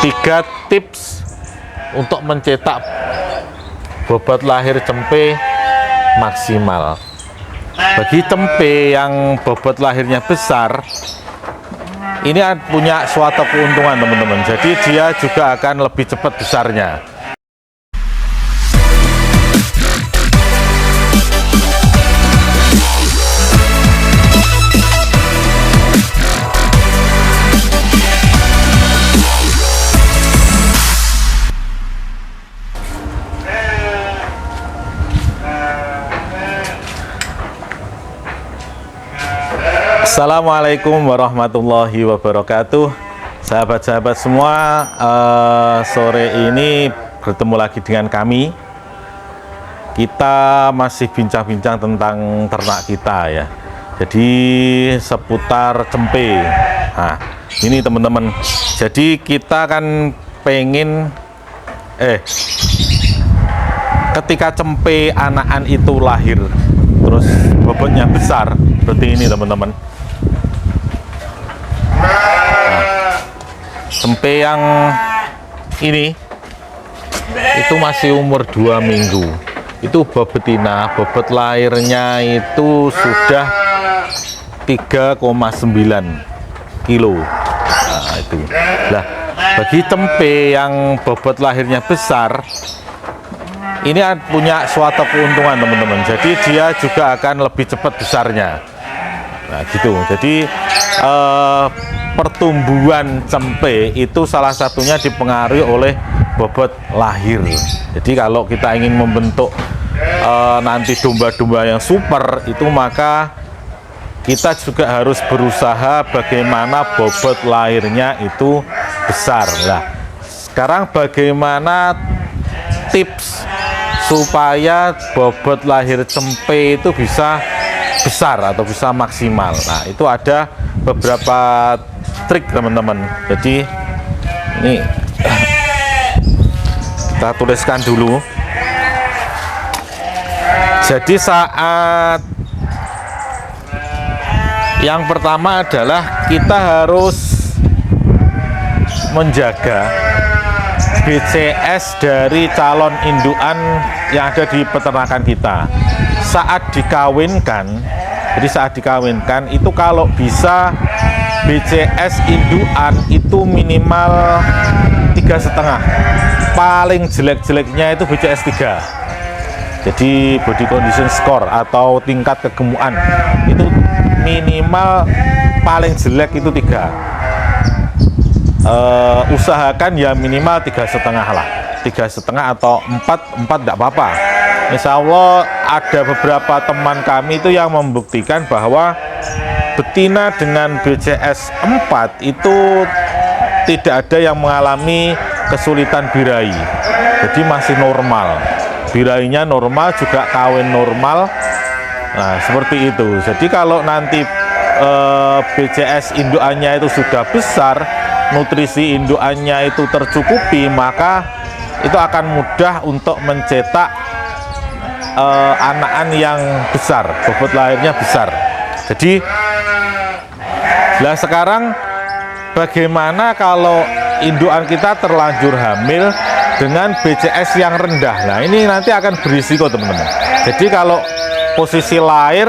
3 tips untuk mencetak bobot lahir cempe maksimal. Bagi cempe yang bobot lahirnya besar, ini punya suatu keuntungan teman-teman. Jadi dia juga akan lebih cepat besarnya. Assalamualaikum warahmatullahi wabarakatuh. Sahabat-sahabat semua, sore ini bertemu lagi dengan kami. Kita masih bincang-bincang tentang ternak kita ya. Jadi seputar cempe. Nah, ini teman-teman. Jadi kita kan pengen ketika cempe anakan itu lahir terus bobotnya besar, seperti ini teman-teman. Cempe yang ini itu masih umur 2 minggu. Itu betina, bobot lahirnya itu sudah 3,9 kilo. Nah, itu. Nah, bagi cempe yang bobot lahirnya besar, ini punya suatu keuntungan teman-teman. Jadi dia juga akan lebih cepat besarnya. Nah, gitu. Jadi pertumbuhan cempe itu salah satunya dipengaruhi oleh bobot lahir. Jadi kalau kita ingin membentuk nanti domba-domba yang super itu, maka kita juga harus berusaha bagaimana bobot lahirnya itu besar. Nah, sekarang bagaimana tips supaya bobot lahir cempe itu bisa besar atau bisa maksimal. Nah, itu ada beberapa trik teman-teman. Jadi ini kita tuliskan dulu. Jadi saat yang pertama adalah kita harus menjaga BCS dari calon indukan yang ada di peternakan kita. Saat dikawinkan, jadi saat dikawinkan itu kalau bisa BCS indukan itu minimal 3,5. Paling jelek-jeleknya itu BCS 3. Jadi body condition score atau tingkat kegemukan itu minimal paling jelek itu 3. Usahakan ya minimal 3,5 lah, 3,5 atau 4 tidak apa-apa. Insya Allah ada beberapa teman kami itu yang membuktikan bahwa betina dengan BCS 4 itu tidak ada yang mengalami kesulitan birahi. Jadi masih normal, birahinya normal, juga kawin normal. Nah, seperti itu. Jadi kalau nanti BCS indukannya itu sudah besar, nutrisi indukannya itu tercukupi, maka itu akan mudah untuk mencetak anakan yang besar, bobot lahirnya besar. Jadi sekarang bagaimana kalau indukan kita terlanjur hamil dengan BCS yang rendah? Nah, ini nanti akan berisiko teman-teman. Jadi kalau posisi lahir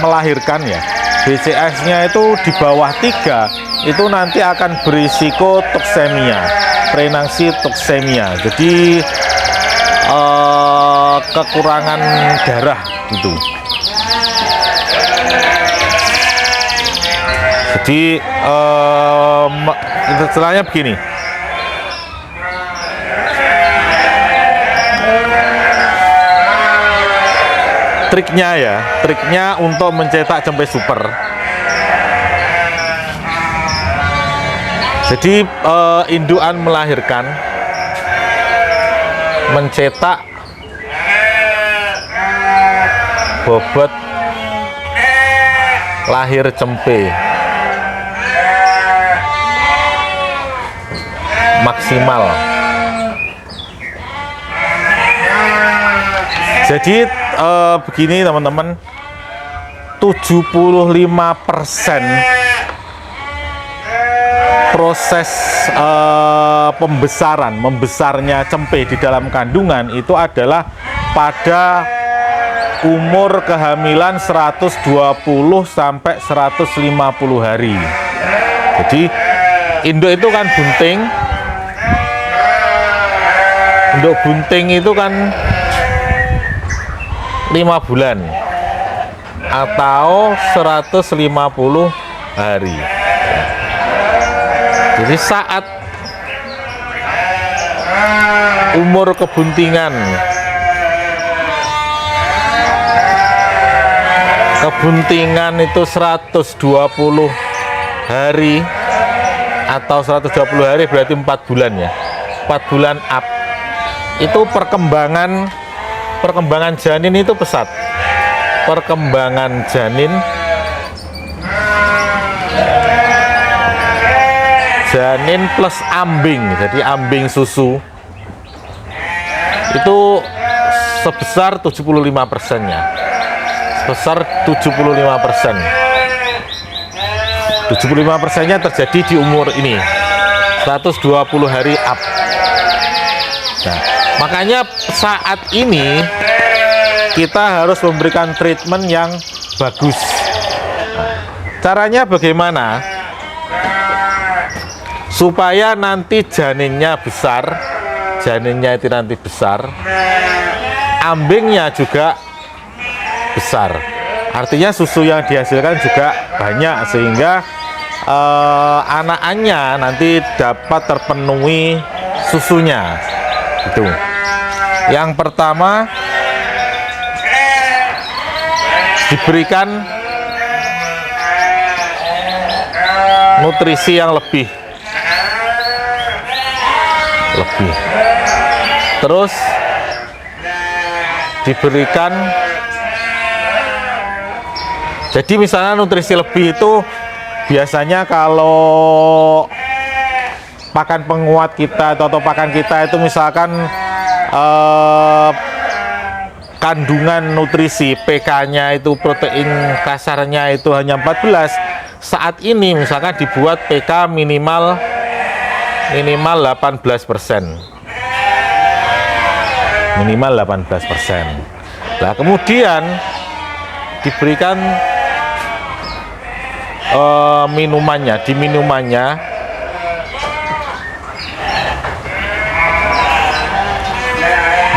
melahirkan ya, BCS-nya itu di bawah 3, itu nanti akan berisiko toksemia, prenansi toksemia. Jadi kekurangan darah gitu. Jadi istilahnya begini. Triknya untuk mencetak cempe super. Jadi indukan melahirkan, mencetak bobot lahir cempe maksimal. Jadi begini teman-teman, 75% proses membesarnya cempe di dalam kandungan itu adalah pada umur kehamilan 120 sampai 150 hari. Jadi induk itu kan bunting. Induk bunting itu kan 5 bulan atau 150 hari. Jadi saat umur kebuntingan itu 120 hari atau 120 hari berarti 4 bulan ya. 4 bulan up. Itu perkembangan janin itu pesat. Perkembangan janin plus ambing, jadi ambing susu itu sebesar 75%-nya. Sebesar 75%. 75%-nya terjadi di umur ini 120 hari up. Nah, makanya saat ini kita harus memberikan treatment yang bagus. Nah, caranya bagaimana? Supaya nanti janinnya besar, janinnya itu nanti besar, ambingnya juga besar. Artinya susu yang dihasilkan juga banyak sehingga anak-anaknya nanti dapat terpenuhi susunya. Itu. Yang pertama diberikan nutrisi yang lebih. Terus diberikan, jadi misalnya nutrisi lebih itu biasanya kalau pakan penguat kita atau pakan kita itu misalkan kandungan nutrisi PK-nya itu protein kasarnya itu hanya 14, saat ini misalkan dibuat PK minimal 18%. Minimal 18%. Nah, kemudian diberikan minumannya, di minumannya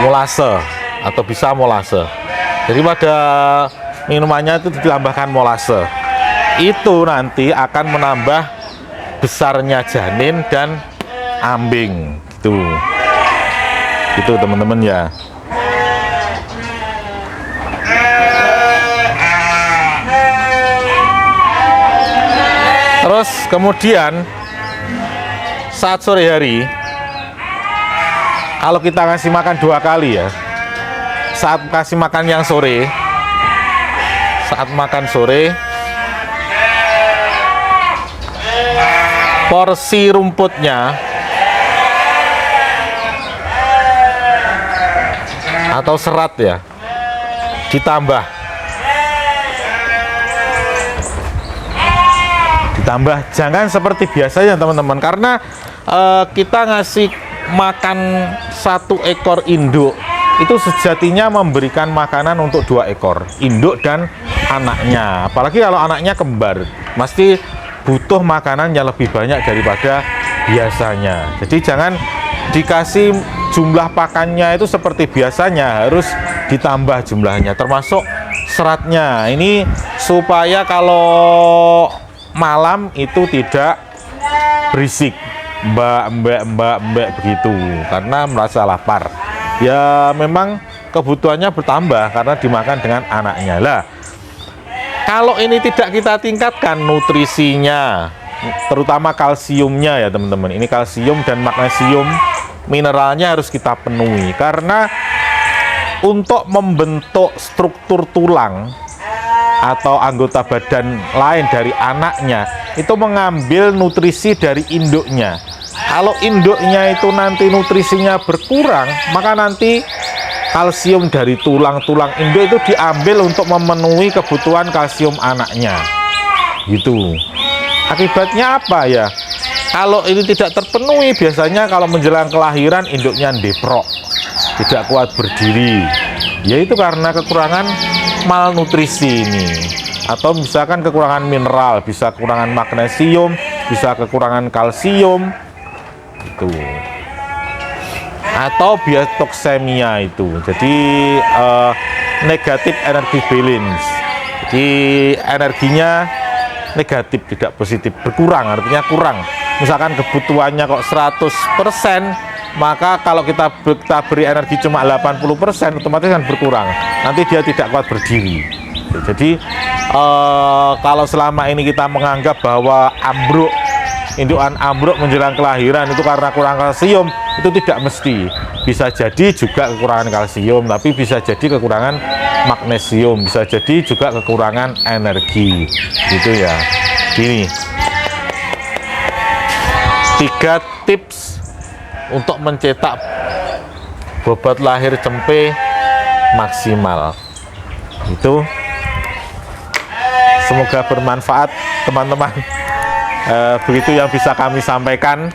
molase atau bisa molase. Jadi pada minumannya itu ditambahkan molase. Itu nanti akan menambah besarnya janin dan ambing gitu. Gitu teman-teman ya. Terus kemudian saat sore hari, kalau kita ngasih makan 2 kali ya, saat kasih makan yang sore, saat makan sore, porsi rumputnya atau serat ya ditambah, jangan seperti biasanya teman-teman, karena kita ngasih makan 1 ekor induk itu sejatinya memberikan makanan untuk 2 ekor induk dan anaknya. Apalagi kalau anaknya kembar, pasti butuh makanan yang lebih banyak daripada biasanya. Jadi jangan dikasih jumlah pakannya itu seperti biasanya, harus ditambah jumlahnya termasuk seratnya. Ini supaya kalau malam itu tidak berisik mbak begitu, karena merasa lapar. Ya memang kebutuhannya bertambah karena dimakan dengan anaknya lah. Kalau ini tidak kita tingkatkan nutrisinya, terutama kalsiumnya ya teman-teman, ini kalsium dan magnesium mineralnya harus kita penuhi, karena untuk membentuk struktur tulang atau anggota badan lain dari anaknya itu mengambil nutrisi dari induknya. Kalau induknya itu nanti nutrisinya berkurang, maka nanti kalsium dari tulang-tulang induk itu diambil untuk memenuhi kebutuhan kalsium anaknya gitu. Akibatnya apa ya? Kalau ini tidak terpenuhi, biasanya kalau menjelang kelahiran induknya deprok, tidak kuat berdiri, yaitu karena kekurangan malnutrisi ini, atau misalkan kekurangan mineral, bisa kekurangan magnesium, bisa kekurangan kalsium itu, atau biotoksemia itu, jadi negatif energi balance, jadi energinya negatif, tidak positif, berkurang, artinya kurang. Misalkan kebutuhannya kok 100%, maka kalau kita beri energi cuma 80%, otomatis kan berkurang, nanti dia tidak kuat berdiri. Jadi kalau selama ini kita menganggap bahwa indukan ambruk menjelang kelahiran itu karena kurang kalsium, itu tidak mesti. Bisa jadi juga kekurangan kalsium, tapi bisa jadi kekurangan magnesium, bisa jadi juga kekurangan energi, gitu ya. Gini, 3 tips untuk mencetak bobot lahir cempe maksimal. Itu semoga bermanfaat, teman-teman. Begitu yang bisa kami sampaikan.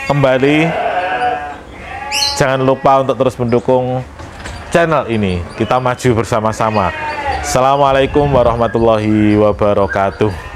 Kembali, jangan lupa untuk terus mendukung channel ini. Kita maju bersama-sama. Assalamualaikum warahmatullahi wabarakatuh.